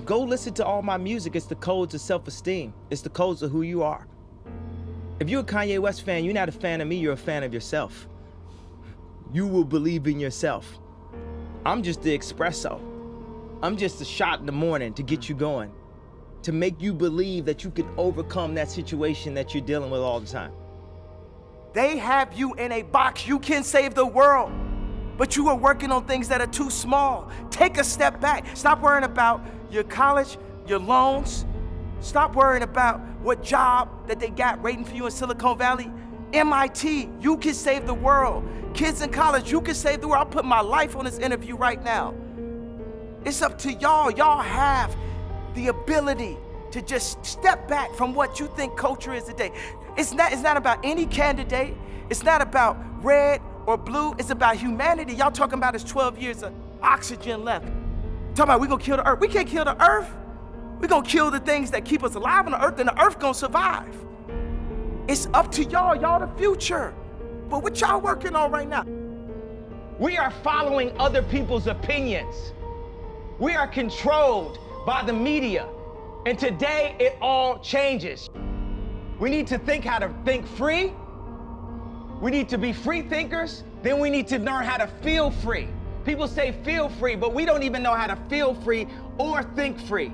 Go listen to all my music. It's the codes of self-esteem. It's the codes of who you are. If you're a Kanye West fan, you're not a fan of me, you're a fan of yourself. You will believe in yourself. I'm just the espresso. I'm just a shot in the morning to get you going, to make you believe that you can overcome that situation that you're dealing with all the time. They have you in a box. You can save the world, but you are working on things that are too small. Take a step back. Stop worrying about your college, your loans. Stop worrying about what job that they got waiting for you in Silicon Valley. MIT, you can save the world. Kids in college, you can save the world. I'll put my life on this interview right now. It's up to y'all. Y'all have the ability to just step back from what you think culture is today. It's not about any candidate. It's not about red or blue. It's about humanity. Y'all talking about is 12 years of oxygen left. Talking about we gonna kill the earth. We can't kill the earth. We gonna kill the things that keep us alive on the earth, and the earth gonna survive. It's up to y'all. Y'all the future. But what y'all working on right now? We are following other people's opinions. We are controlled by the media. And today, it all changes. We need to think how to think free. We need to be free thinkers. Then we need to learn how to feel free. People say feel free, but we don't even know how to feel free or think free.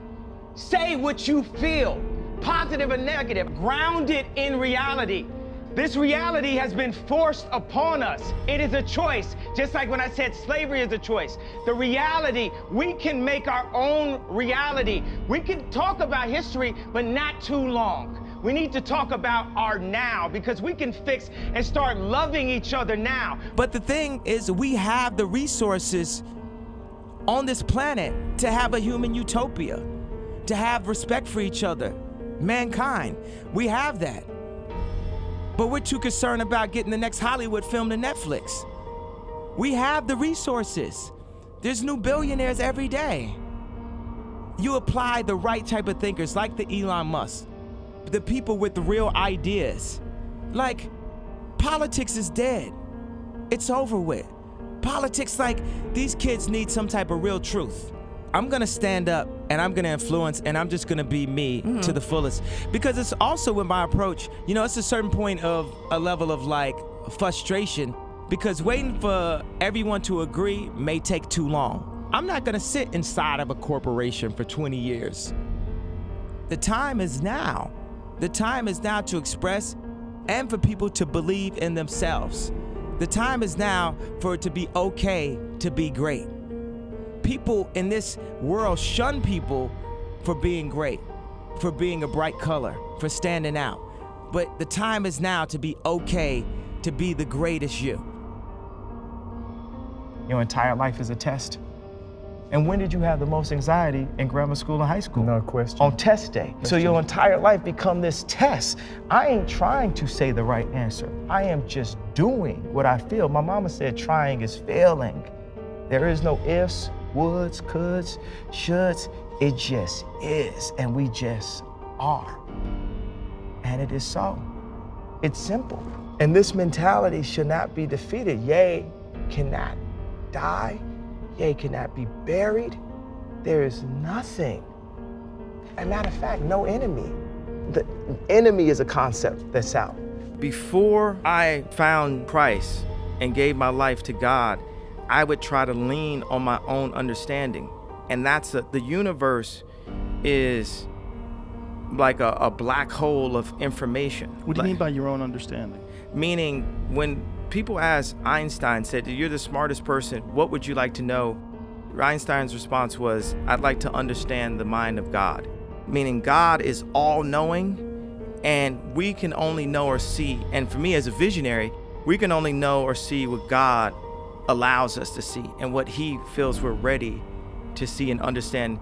Say what you feel, positive or negative, grounded in reality. This reality has been forced upon us. It is a choice, just like when I said slavery is a choice. The reality, we can make our own reality. We can talk about history, but not too long. We need to talk about our now, because we can fix and start loving each other now. But the thing is, we have the resources on this planet to have a human utopia, to have respect for each other, mankind. We have that. But we're too concerned about getting the next Hollywood film to Netflix. We have the resources. There's new billionaires every day. You apply the right type of thinkers, like the Elon Musk, the people with the real ideas. Like, politics is dead. It's over with. Politics, like, these kids need some type of real truth. I'm gonna stand up and I'm gonna influence, and I'm just gonna be me to the fullest. Because it's also with my approach, you know, it's a certain point of a level of like frustration, because waiting for everyone to agree may take too long. I'm not gonna sit inside of a corporation for 20 years. The time is now. The time is now to express and for people to believe in themselves. The time is now for it to be okay to be great. People in this world shun people for being great, for being a bright color, for standing out. But the time is now to be okay to be the greatest you. Your entire life is a test. And when did you have the most anxiety in grammar school and high school? No question. On test day. So your entire life become this test. I ain't trying to say the right answer. I am just doing what I feel. My mama said trying is failing. There is no ifs, woulds, coulds, shoulds. It just is, and we just are. And it is so. It's simple. And this mentality should not be defeated. Yea, cannot die. Yea, cannot be buried. There is nothing. As a matter of fact, no enemy. The enemy is a concept that's out. Before I found Christ and gave my life to God, I would try to lean on my own understanding. And that's the universe is like a black hole of information. What do you mean by your own understanding? Meaning, when people asked Einstein, said, you're the smartest person, what would you like to know? Einstein's response was, I'd like to understand the mind of God. Meaning God is all-knowing, and we can only know or see, and for me as a visionary, we can only know or see what God allows us to see and what he feels we're ready to see and understand,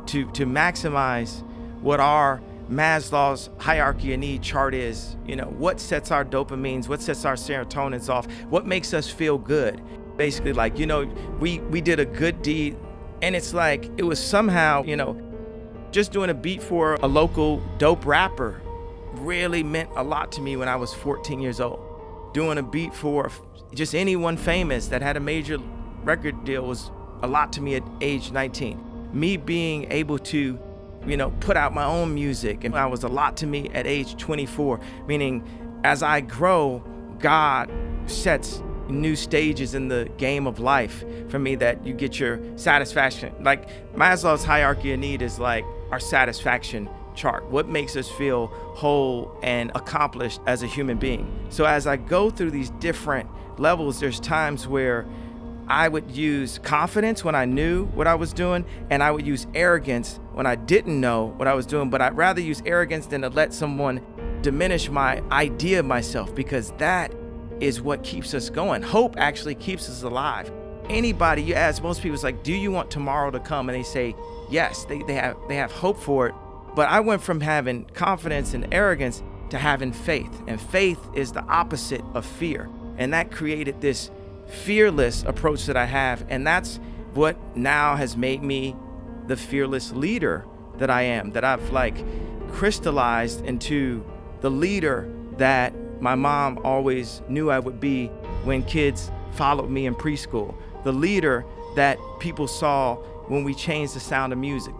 to maximize what our Maslow's hierarchy of need chart is. You know, what sets our dopamines, what sets our serotonins off, what makes us feel good. Basically, like, you know, we did a good deed, and it's like it was somehow, you know, just doing a beat for a local dope rapper really meant a lot to me when I was 14 years old. Doing a beat for just anyone famous that had a major record deal was a lot to me at age 19. me being able to, put out my own music. And that was a lot to me at age 24, meaning as I grow, God sets new stages in the game of life for me that you get your satisfaction. Like Maslow's hierarchy of need is like our satisfaction chart. What makes us feel whole and accomplished as a human being? So as I go through these different levels, there's times where I would use confidence when I knew what I was doing, and I would use arrogance when I didn't know what I was doing. But I'd rather use arrogance than to let someone diminish my idea of myself, because that is what keeps us going. Hope actually keeps us alive. Anybody you ask, most people, it's like, do you want tomorrow to come? And they say yes. They have hope for it. But I went from having confidence and arrogance to having faith, and faith is the opposite of fear. And that created this fearless approach that I have, and that's what now has made me the fearless leader that I am, that I've crystallized into the leader that my mom always knew I would be when kids followed me in preschool, the leader that people saw when we changed the sound of music.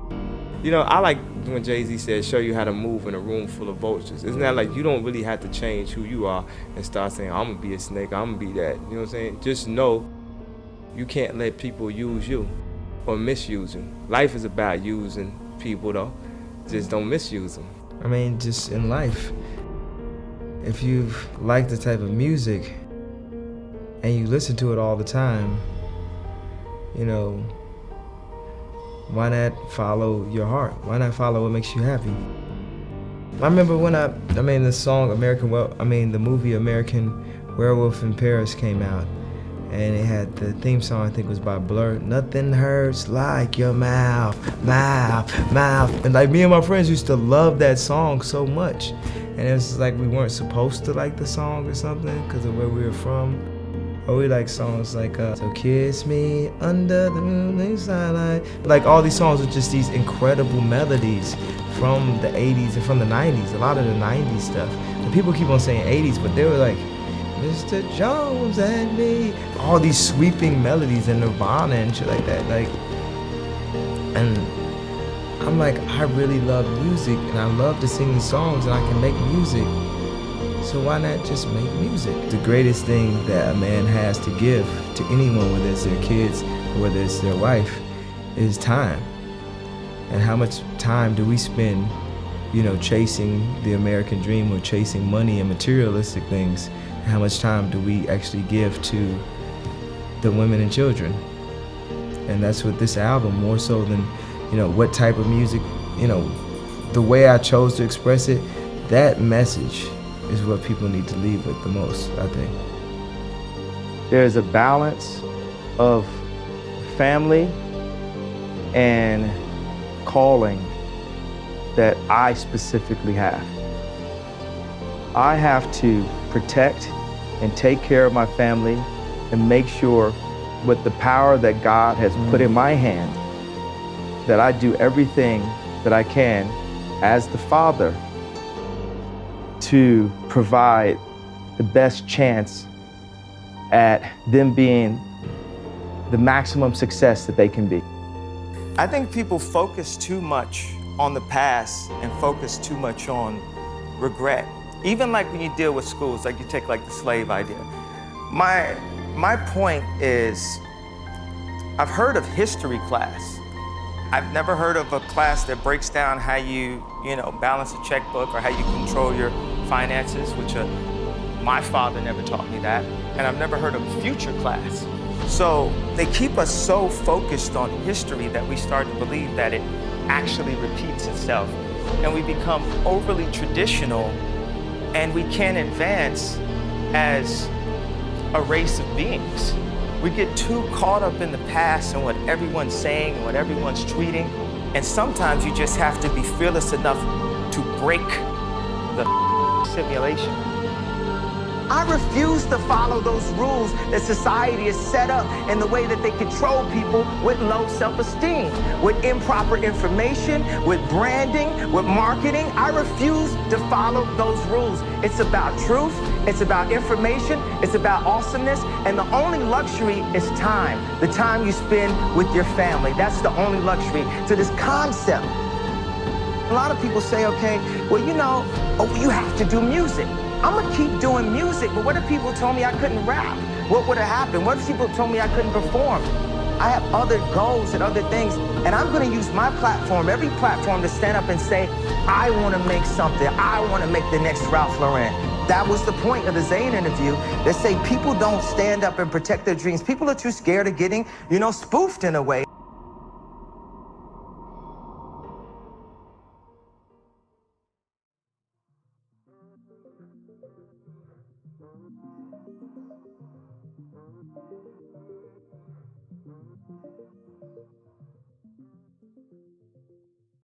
I like when Jay-Z said, show you how to move in a room full of vultures. Isn't that like you don't really have to change who you are and start saying, I'm gonna be a snake, I'm gonna be that. You know what I'm saying? Just know you can't let people use you or misuse you. Life is about using people though. Just don't misuse them. I mean, just in life, if you like the type of music and you listen to it all the time, why not follow your heart? Why not follow what makes you happy? I remember when the song the movie American Werewolf in Paris came out, and it had the theme song, I think it was by Blur, nothing hurts like your mouth. And me and my friends used to love that song so much. And it was like we weren't supposed to like the song or something because of where we were from. Or we like songs like So Kiss Me Under the Moonlit Starlight. All these songs are just these incredible melodies from the 80s and from the 90s, a lot of the 90s stuff. And people keep on saying 80s, but they were like, Mr. Jones and me. All these sweeping melodies and Nirvana and shit like that. And I'm like, I really love music and I love to sing these songs and I can make music. So why not just make music? The greatest thing that a man has to give to anyone, whether it's their kids or whether it's their wife, is time. And how much time do we spend, chasing the American dream or chasing money and materialistic things? And how much time do we actually give to the women and children? And that's what this album, more so than, what type of music, the way I chose to express it, that message is what people need to leave with the most, I think. There's a balance of family and calling that I specifically have. I have to protect and take care of my family and make sure with the power that God has put in my hand that I do everything that I can as the father to provide the best chance at them being the maximum success that they can be. I think people focus too much on the past and focus too much on regret. Even when you deal with schools, you take the slave idea. My point is, I've heard of history class. I've never heard of a class that breaks down how you, balance a checkbook or how you control your finances, which my father never taught me that. And I've never heard of a future class. So they keep us so focused on history that we start to believe that it actually repeats itself. And we become overly traditional, and we can't advance as a race of beings. We get too caught up in the past and what everyone's saying and what everyone's tweeting. And sometimes you just have to be fearless enough to break the simulation. I refuse to follow those rules that society has set up in the way that they control people with low self-esteem, with improper information, with branding, with marketing. I refuse to follow those rules. It's about truth, it's about information, it's about awesomeness, and the only luxury is time. The time you spend with your family. That's the only luxury to this concept. A lot of people say, okay, well, you know, oh, you have to do music. I'm gonna keep doing music, but what if people told me I couldn't rap? What would have happened? What if people told me I couldn't perform? I have other goals and other things, and I'm gonna use my platform, every platform, to stand up and say, I wanna make something. I wanna make the next Ralph Lauren. That was the point of the Zayn interview. They say people don't stand up and protect their dreams. People are too scared of getting, you know, spoofed in a way.